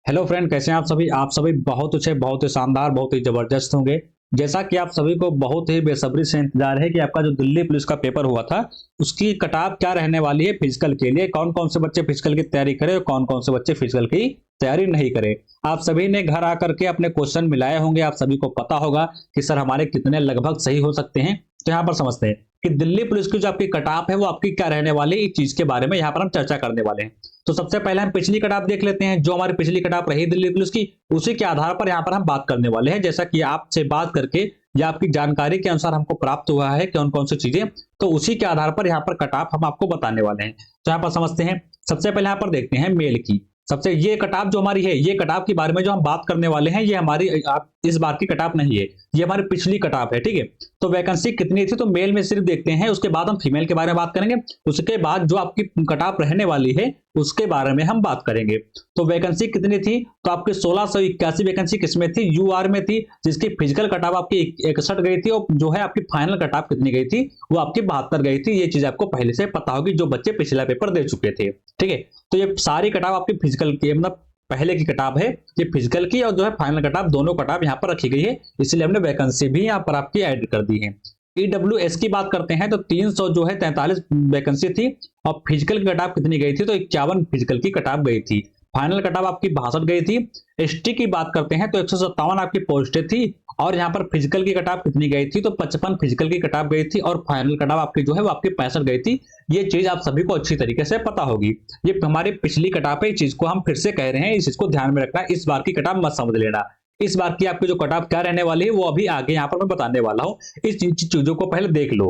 Hello friend, कैसे हैं आप सभी बहुत अच्छे, बहुत ही शानदार, बहुत ही जबरदस्त होंगे। जैसा कि आप सभी को बहुत ही बेसब्री से इंतजार है कि आपका जो दिल्ली पुलिस का पेपर हुआ था उसकी कटाव क्या रहने वाली है फिजिकल के लिए, कौन कौन से बच्चे फिजिकल की तैयारी करें और कौन कौन से बच्चे फिजिकल की तैयारी नहीं करें। आप सभी ने घर आकर के अपने क्वेश्चन मिलाए होंगे, आप सभी को पता होगा कि सर हमारे कितने लगभग सही हो सकते हैं। तो यहाँ पर समझते हैं कि दिल्ली पुलिस की जो आपकी कटाव है वो आपकी क्या रहने वाली है, इस चीज के बारे में यहाँ पर हम चर्चा करने वाले हैं। तो सबसे पहले हम पिछली कटाप देख लेते हैं। जो हमारी पिछली कटाप रही दिल्ली पुलिस की, उसी के आधार पर यहाँ पर हम बात करने वाले हैं। जैसा कि आपसे बात करके या आपकी जानकारी के अनुसार हमको प्राप्त हुआ है कौन कौन सी चीजें, तो उसी के आधार पर यहाँ पर कटाप हम आपको बताने वाले हैं। तो यहाँ पर समझते हैं। सबसे पहले यहाँ पर देखते हैं मेल की। सबसे ये कटाप जो हमारी है, ये कटाप के बारे में जो हम बात करने वाले हैं, ये हमारी आप इस बार की कटाप नहीं है, ये हमारी पिछली कटाप है। ठीक है। तो वैकेंसी कितनी थी, तो मेल में सिर्फ देखते हैं, उसके बाद हम फीमेल के बारे में बात करेंगे। उसके बाद जो आपकी कटाप रहने वाली है उसके बारे में हम बात करेंगे। तो वैकेंसी कितनी थी, तो आपकी 1681 वैकेंसी किसमें थी, यूआर में थी, जिसकी फिजिकल कटाप आपकी 61 गई थी और जो है आपकी फाइनल कटाप कितनी गई थी, वो आपकी 72 गई थी। ये चीज आपको पहले से पता होगी जो बच्चे पिछला पेपर दे चुके थे। ठीक है। तो ये सारी कटाप आपकी फिजिकल की, मतलब पहले की कटाप है, ये फिजिकल की और जो है फाइनल कटाप, दोनों कटाप यहाँ पर रखी गई है, इसलिए हमने वैकेंसी भी यहाँ पर आपकी ऐड कर दी है। ईडब्ल्यूएस की बात करते हैं तो 300 जो है 43 वैकेंसी थी और फिजिकल की कटाप कितनी गई थी, तो 51 फिजिकल की कटाप गई थी। फाइनल कटाप आपकी 62 गई थी। एसटी की बात करते हैं तो 157 आपकी पोस्टें थी और यहाँ पर फिजिकल की कटाप कितनी गई थी, तो 55 फिजिकल की कटाप गई थी और फाइनल कटाप आपकी जो है वो आपकी 65 गई थी। ये चीज आप सभी को अच्छी तरीके से पता होगी। ये हमारी पिछली कटाप है, इस चीज को हम फिर से कह रहे हैं, इस चीज को ध्यान में रखना। इस बार की कटाप मत समझ लेना। इस बार की आपकी जो कटाप क्या रहने वाली है वो अभी आगे यहाँ पर मैं बताने वाला हूँ। इस चीजों को पहले देख लो,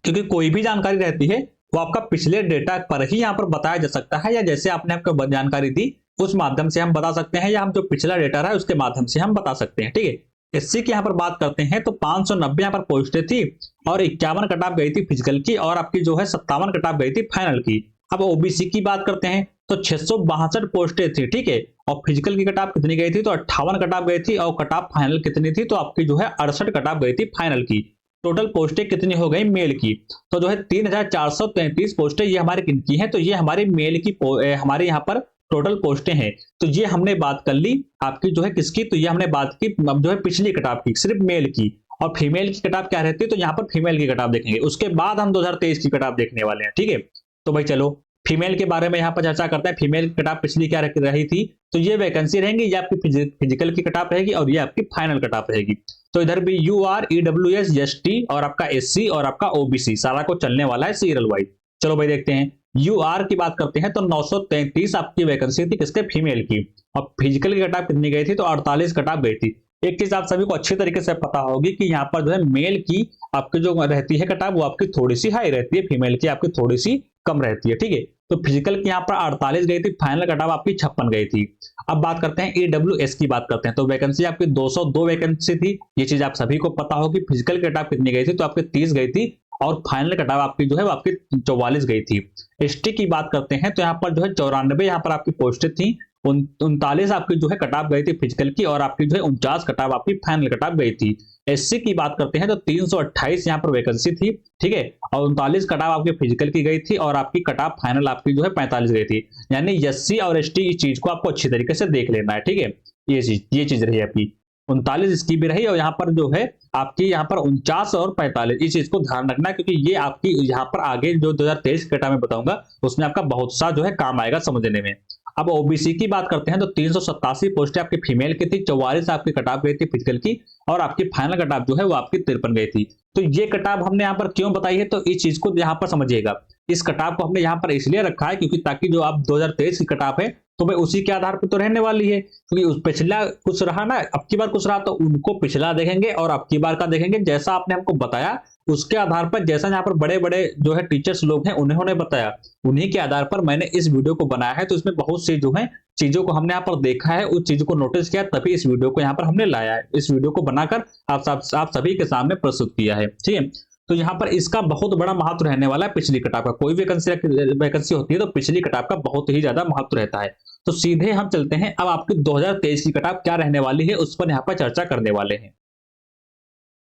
क्योंकि कोई भी जानकारी रहती है वो आपका पिछले डेटा पर ही यहाँ पर बताया जा सकता है, या जैसे आपने आपको जानकारी दी उस माध्यम से हम बता सकते हैं, या हम जो पिछला डेटा रहा है उसके माध्यम से हम बता सकते हैं। ठीक है। एससी की यहाँ पर बात करते हैं तो 590 यहाँ पर पोस्टें थी और 51 कटाप गई थी फिजिकल की और आपकी जो है 57 कटाप गई थी फाइनल की। अब ओबीसी की बात करते हैं तो 662 पोस्टें थी। ठीक है। और फिजिकल की कटाप कितनी गई थी, तो 58 कटाप गई थी और कटाप फाइनल कितनी थी, तो आपकी जो है 68 कटाप गई थी फाइनल की। टोटल पोस्टें कितनी हो गई मेल की, तो जो है 3433 पोस्टें ये हमारी किनकी हैं, तो ये हमारी मेल की हमारे यहाँ पर टोटल पोस्टें हैं। तो ये हमने बात कर ली आपकी जो है किसकी, तो ये हमने बात की अब जो है पिछली कटाप की, सिर्फ मेल की। और फीमेल की कटाप क्या रहती है, तो यहाँ पर फीमेल की कटाप देखेंगे, उसके बाद हम 2023 की कटाप देखने वाले हैं। ठीक है। तो भाई चलो फीमेल के बारे में यहाँ पर चर्चा करते हैं। फीमेल की कटाप पिछली क्या रही थी, तो ये वैकेंसी रहेंगी, ये आपकी फिजिकल की कटाप रहेगी और ये आपकी फाइनल कटाप रहेगी। तो इधर भी यू आर, ईडब्ल्यूएस, एसटी और आपका एससी और आपका ओबीसी सारा को चलने वाला है सीरियल वाइज। चलो भाई देखते हैं। यू आर की बात करते हैं तो 933 आपकी वैकेंसी थी किसके, फीमेल की। और फिजिकल की कटाप कितनी गई थी, तो 48 कटाप गई थी। एक चीज आप सभी को अच्छी तरीके से पता होगी कि यहाँ पर जो है मेल की आपकी जो रहती है कटाप वो आपकी थोड़ी सी हाई रहती है, फीमेल की आपकी थोड़ी सी कम रहती है। ठीक है। तो फिजिकल की यहाँ पर 48 गई थी, फाइनल कटाप आपकी 56 गई थी। अब बात करते हैं ईडब्ल्यूएस की बात करते हैं तो वैकेंसी आपकी 202 वैकेंसी थी। ये चीज आप सभी को पता होगी। फिजिकल कटाप कितनी गई थी, तो आपकी 30 गई थी और फाइनल कटाप आपकी जो है वो आपकी 44 गई थी। एसटी की बात करते हैं तो यहाँ पर जो है 94 यहाँ पर आपकी पोस्टें थी, 39 आपकी जो है कटाप गई थी फिजिकल की और आपकी जो है 49 कटाप आपकी फाइनल कटाप गई थी। एससी की बात करते हैं तो 328 यहाँ पर वैकेंसी थी। ठीक है। और 39 कटाप आपकी फिजिकल की गई थी और आपकी कटाप फाइनल आपकी जो है 45 गई थी। यानी एससी और एसटी इस चीज को आपको अच्छी तरीके से देख लेना है। ठीक है। ये चीज रही आपकी 39 इसकी भी रही और यहाँ पर जो है आपकी यहाँ पर 49 और 45, इस चीज को ध्यान रखना क्योंकि ये आपकी यहाँ पर आगे जो 2023 के डेटा में बताऊंगा उसमें आपका बहुत सा जो है काम आएगा समझने में। अब ओबीसी की बात करते हैं तो 387 पोस्टें आपकी फीमेल की थी, 44 आपकी कटाप गई थी फिजिकल की और आपकी फाइनल कटाप जो है वो आपकी 53 गई थी। तो ये कटाप हमने यहाँ पर क्यों बताई है, तो इस चीज को यहाँ पर समझिएगा। इस कटाप को हमने यहाँ पर इसलिए रखा है क्योंकि ताकि जो आप 2023 की कटाप है तो भाई उसी के आधार पर तो रहने वाली है, क्योंकि उस पिछला कुछ रहा ना, अब की बार कुछ रहा तो उनको पिछला देखेंगे और अब की बार का देखेंगे। जैसा आपने हमको बताया उसके आधार पर, जैसा यहाँ पर बड़े बड़े जो है टीचर्स लोग हैं उन्होंने बताया, उन्हीं के आधार पर मैंने इस वीडियो को बनाया है। तो इसमें बहुत सी जो है चीजों को हमने यहाँ पर देखा है, उस चीजों को नोटिस किया, तभी इस वीडियो को यहाँ पर हमने लाया है। इस वीडियो को बनाकर आप सभी के सामने प्रस्तुत किया है। ठीक है। तो यहाँ पर इसका बहुत बड़ा महत्व रहने वाला है। पिछली कटाप का कोई वैकेंसी होती है तो पिछली कटाप का बहुत ही ज्यादा महत्व रहता है। तो सीधे हम चलते हैं, अब आपकी 2023 की कटाप क्या रहने वाली है उस पर यहाँ पर चर्चा करने वाले हैं।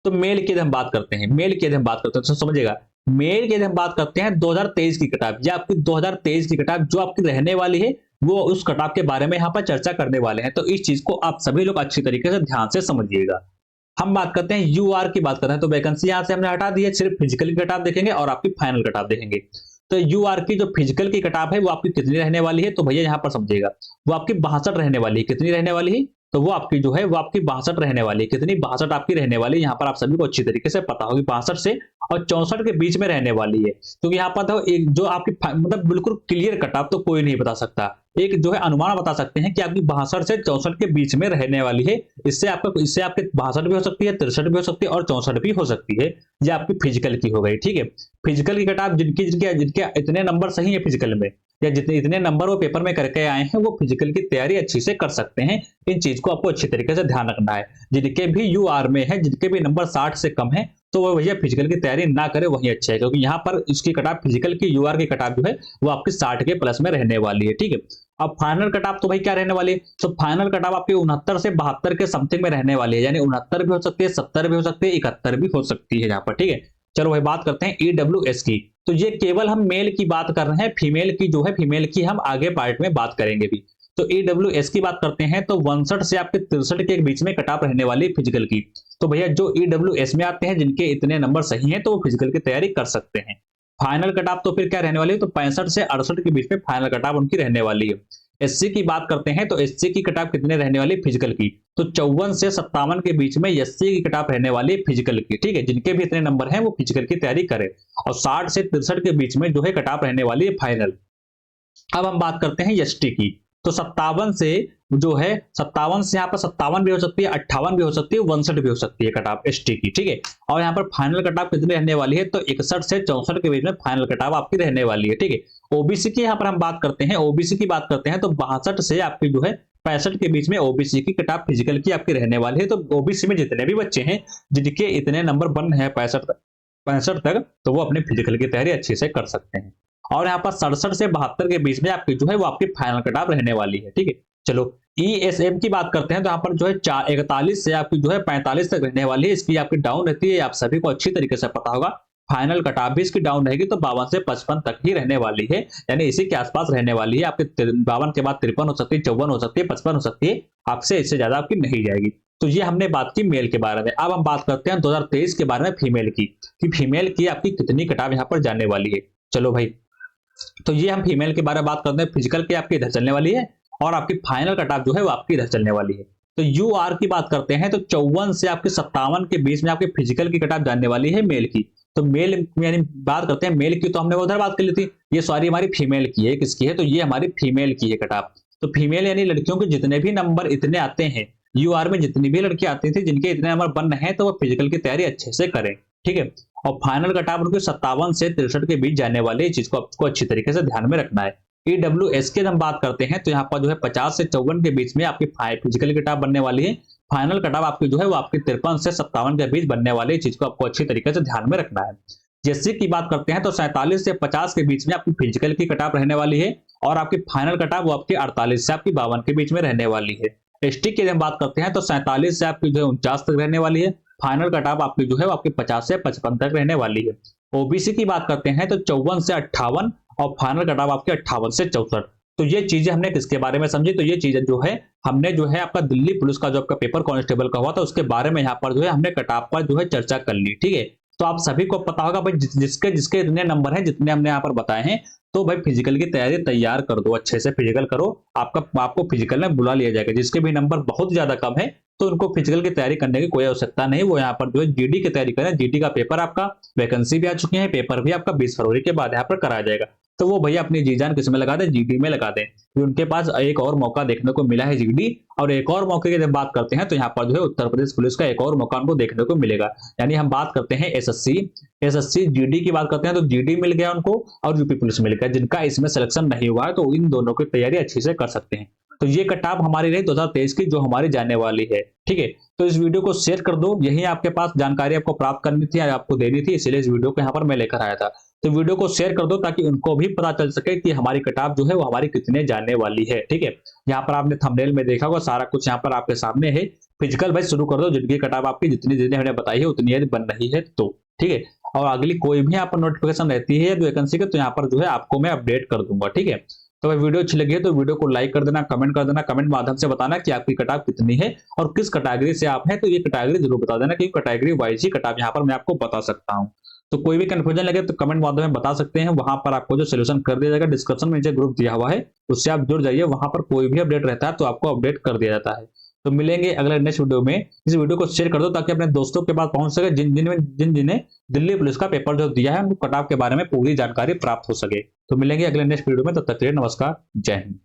तो मेल की हम बात करते हैं, मेल की हम बात करते हैं तो समझिएगा। मेल की हम बात करते हैं 2023 की कटाप, या आपकी 2023 की कटाप जो आपकी रहने वाली है वो उस कटाव के बारे में यहाँ पर चर्चा करने वाले हैं। तो इस चीज को आप सभी लोग अच्छी तरीके से ध्यान से समझिएगा। हम बात करते हैं यूआर की बात करते हैं, तो वैकेंसी यहां से हमने हटा दी है, सिर्फ फिजिकल की कटाव देखेंगे और आपकी फाइनल कटाव देखेंगे। तो यूआर की जो फिजिकल की कटाव है वो आपकी कितनी रहने वाली है, तो भैया यहाँ पर समझिएगा, वो आपकी 62 रहने वाली है। कितनी रहने वाली है, तो वो आपकी जो है वो आपकी 62 रहने वाली है। कितनी, 62 आपकी रहने वाली है। यहाँ पर आप सभी को अच्छी तरीके से पता होगी 62 से और 64 के बीच में रहने वाली है। क्योंकि यहाँ पर तो एक जो आपकी मतलब बिल्कुल क्लियर कटाव तो कोई नहीं बता सकता, एक जो है अनुमान बता सकते हैं कि आपकी 62 से 64 के बीच में रहने वाली है। इससे आपके 62 भी हो सकती है, 63 भी हो सकती है और 64 भी हो सकती है। ये आपकी फिजिकल की हो गई, ठीक है। फिजिकल की कटाव जिनके जिनके जिनके इतने नंबर सही है फिजिकल में, या जितने इतने नंबर वो पेपर में करके आए हैं, वो फिजिकल की तैयारी अच्छी से कर सकते हैं। इन चीज को आपको अच्छी तरीके से ध्यान रखना है। जिनके भी यूआर में है, जिनके भी नंबर 60 से कम है, तो वो भैया फिजिकल की तैयारी ना करे वही अच्छा है। क्योंकि यहाँ पर इसकी कटाव फिजिकल की यूआर की कटाव जो है वो आपकी 60 के प्लस में रहने वाली है, ठीक है। अब फाइनल कटाव तो भाई क्या रहने वाली है, तो फाइनल कटाव आपकी 69 से 72 के समथिंग में रहने वाली है। यानी 69 भी हो सकती है, 70 भी हो सकती है, 71 भी हो सकती है यहाँ पर, ठीक है। चलो भाई बात करते हैं ईडब्ल्यूएस की। तो ये केवल हम मेल की बात कर रहे हैं, फीमेल की जो है, फीमेल की हम आगे पार्ट में बात करेंगे भी। तो ईडब्ल्यूएस की बात करते हैं तो 62 से आपके 63 के बीच में कटाव रहने वाली फिजिकल की। तो भैया जो ईडब्ल्यूएस में आते हैं, जिनके इतने नंबर सही हैं, तो वो फिजिकल की तैयारी कर सकते हैं। फाइनल कटाव तो फिर क्या रहने वाली है, तो 65 से 68 के बीच में फाइनल कटाव उनकी रहने वाली है। एससी की बात करते हैं तो एससी की कटाव कितने रहने वाली फिजिकल की, तो 54 से 57 के बीच में एससी की कटाव रहने वाली फिजिकल की, ठीक है। जिनके भी इतने नंबर हैं वो फिजिकल की तैयारी करें। और 60 से 63 के बीच में जो है कटाव रहने वाली है फाइनल। अब हम बात करते हैं एसटी की। तो 57 से जो है 57 से यहाँ पर 57 भी हो सकती है, 58 भी हो सकती है, 62 भी हो सकती है कटाव एसटी की, ठीक है। और यहाँ पर फाइनल कटाव कितनी रहने वाली है, तो 61 से 64 के बीच में फाइनल कटाव आपकी रहने वाली है, ठीक है। ओबीसी की यहाँ पर हम बात करते हैं, ओबीसी की बात करते हैं तो 62 से आपकी जो है 65 के बीच में ओबीसी की कटाव फिजिकल की आपकी रहने वाली है। तो ओबीसी में जितने भी बच्चे हैं जिनके इतने नंबर बन है 65 तक, तो वो अपने फिजिकल की तैयारी अच्छे से कर सकते हैं। और यहाँ पर 67 से 72 के बीच में आपकी जो है वो आपकी फाइनल कटाव रहने वाली है, ठीक है। चलो ईएसएम की बात करते हैं तो यहाँ पर जो है 41 से आपकी जो है 45 तक रहने वाली है। इसकी आपकी डाउन रहती है, आप सभी को अच्छी तरीके से पता होगा। फाइनल कटाव भी इसकी डाउन रहेगी तो 52 से 55 तक ही रहने वाली है, यानी इसी के आसपास रहने वाली है। आपके 52 के बाद 53 हो सकती है, 54 हो सकती है, 55 हो सकती है, आपसे इससे ज्यादा आपकी नहीं जाएगी। तो ये हमने बात की मेल के बारे में। अब हम बात करते हैं 2023 के बारे में फीमेल की, कि फीमेल की आपकी कितनी कटाव यहाँ पर जाने वाली है। चलो भाई, तो ये हम फीमेल के बारे में बात करते हैं। फिजिकल की आपकी इधर चलने वाली है और आपकी फाइनल कटाव जो है वो आपकी इधर चलने वाली है। तो यूआर की बात करते हैं तो 54 से आपके 57 के बीच में आपकी फिजिकल की कटाव जाने वाली है मेल की। तो मेल यानी बात करते हैं मेल की, तो हमने उधर बात कर ली थी। ये सॉरी हमारी फीमेल की है, किसकी है, तो ये हमारी फीमेल की है कटाव। तो फीमेल यानी लड़कियों के जितने भी नंबर इतने आते हैं, यूआर में जितनी भी लड़की आती थी जिनके इतने नंबर बन रहे हैं, तो वो फिजिकल की तैयारी अच्छे से करें, ठीक है। और फाइनल कटाव उनके 57 से 63 के बीच जाने वाले, इस चीज को आपको अच्छी तरीके से ध्यान में रखना है। ईडब्ल्यूएस की हम बात करते हैं तो यहाँ पर जो है 50 से 54 के बीच में आपकी फिजिकल कटाव बनने वाली है। फाइनल कटाव आपकी जो है वो आपकी 53 से 57 के बीच बनने वाली, चीज को आपको अच्छी तरीके से ध्यान में रखना है। जैसे की बात करते हैं तो 47 से 50 के बीच में आपकी फिजिकल की कटाव रहने वाली है और आपकी फाइनल कटाव वो आपकी 48 से आपकी 52 के बीच में रहने वाली है। एसटी की हम बात करते हैं तो 47 से आपकी जो है 49 तक रहने वाली है। फाइनल कटाव आपकी जो है वो आपकी 50 से 55 तक रहने वाली है। ओबीसी की बात करते हैं तो 54 से 58 और फाइनल कटाव आपके 58 से 64। तो ये चीजें हमने किसके बारे में समझी, तो ये चीजें जो है हमने जो है आपका दिल्ली पुलिस का जो आपका पेपर कांस्टेबल का हुआ था उसके बारे में यहाँ पर जो है हमने कटाव पर जो है चर्चा कर ली, ठीक है। तो आप सभी को पता होगा भाई जिसके जिसके इतने नंबर हैं जितने हमने यहाँ पर बताए हैं, तो भाई फिजिकल की तैयारी तैयार कर दो, अच्छे से फिजिकल करो। आपको फिजिकल में बुला लिया जाएगा। जिसके भी नंबर बहुत ज्यादा कम है तो उनको फिजिकल की तैयारी करने की कोई आवश्यकता नहीं, वो यहाँ पर जो है जीडी की तैयारी करें। जीडी का पेपर आपका, वैकेंसी भी आ चुकी है, पेपर भी आपका 20 फरवरी के बाद यहाँ पर कराया जाएगा। तो वो भैया अपनी जी जान किसमें लगा दें, जीडी में लगा दें। उनके पास एक और मौका देखने को मिला है जीडी, और एक और मौके की जब बात करते हैं तो यहाँ पर जो है उत्तर प्रदेश पुलिस का एक और मौका उनको देखने को मिलेगा। यानी हम बात करते हैं एसएससी जीडी की बात करते हैं तो जीडी मिल गया उनको और यूपी पुलिस मिल गया। जिनका इसमें सिलेक्शन नहीं हुआ है तो इन दोनों की तैयारी अच्छी से कर सकते हैं। तो ये कटाव हमारी रही 2023 की जो हमारी जाने वाली है, ठीक है। तो इस वीडियो को शेयर कर दो, यही आपके पास जानकारी आपको प्राप्त करनी थी, आपको देनी थी, इसलिए इस वीडियो को यहाँ पर मैं लेकर आया था। तो वीडियो को शेयर कर दो ताकि उनको भी पता चल सके कि हमारी कटाव जो है वो हमारी कितने जाने वाली है, ठीक है। यहाँ पर आपने थंबनेल में देखा होगा, सारा कुछ यहाँ पर आपके सामने है। फिजिकल भाई शुरू कर दो, जिनकी कटाव आपकी जितनी जितनी हमने बताई है उतनी यदि बन रही है तो, ठीक है। और अगली कोई भी यहाँ पर नोटिफिकेशन रहती है वैकेंसी के तो यहाँ पर जो है आपको मैं अपडेट कर दूंगा, ठीक है। तो अगर वीडियो अच्छी लगी है तो वीडियो को लाइक कर देना, कमेंट कर देना, कमेंट माध्यम से बताना कि आपकी कट ऑफ कितनी है और किस कैटेगरी से आप हैं, तो ये कैटेगरी जरूर बता देना, क्योंकि कैटेगरी वाइज ही कट ऑफ यहाँ पर मैं आपको बता सकता हूँ। तो कोई भी कंफ्यूजन लगे तो कमेंट माध्यम में बता सकते हैं, वहां पर आपको जो सोल्यूशन कर दिया जाएगा। डिस्क्रिप्शन में नीचे ग्रुप दिया हुआ है, उससे आप जुड़ जाइए, वहां पर कोई भी अपडेट रहता है तो आपको अपडेट कर दिया जाता है। तो मिलेंगे अगले नेक्स्ट वीडियो में। इस वीडियो को शेयर कर दो ताकि अपने दोस्तों के पास पहुंच सके जिन्हें दिल्ली पुलिस का पेपर जो दिया है उनको कट ऑफ के बारे में पूरी जानकारी प्राप्त हो सके। तो मिलेंगे अगले नेक्स्ट वीडियो में, तब तक के लिए नमस्कार, जय हिंद।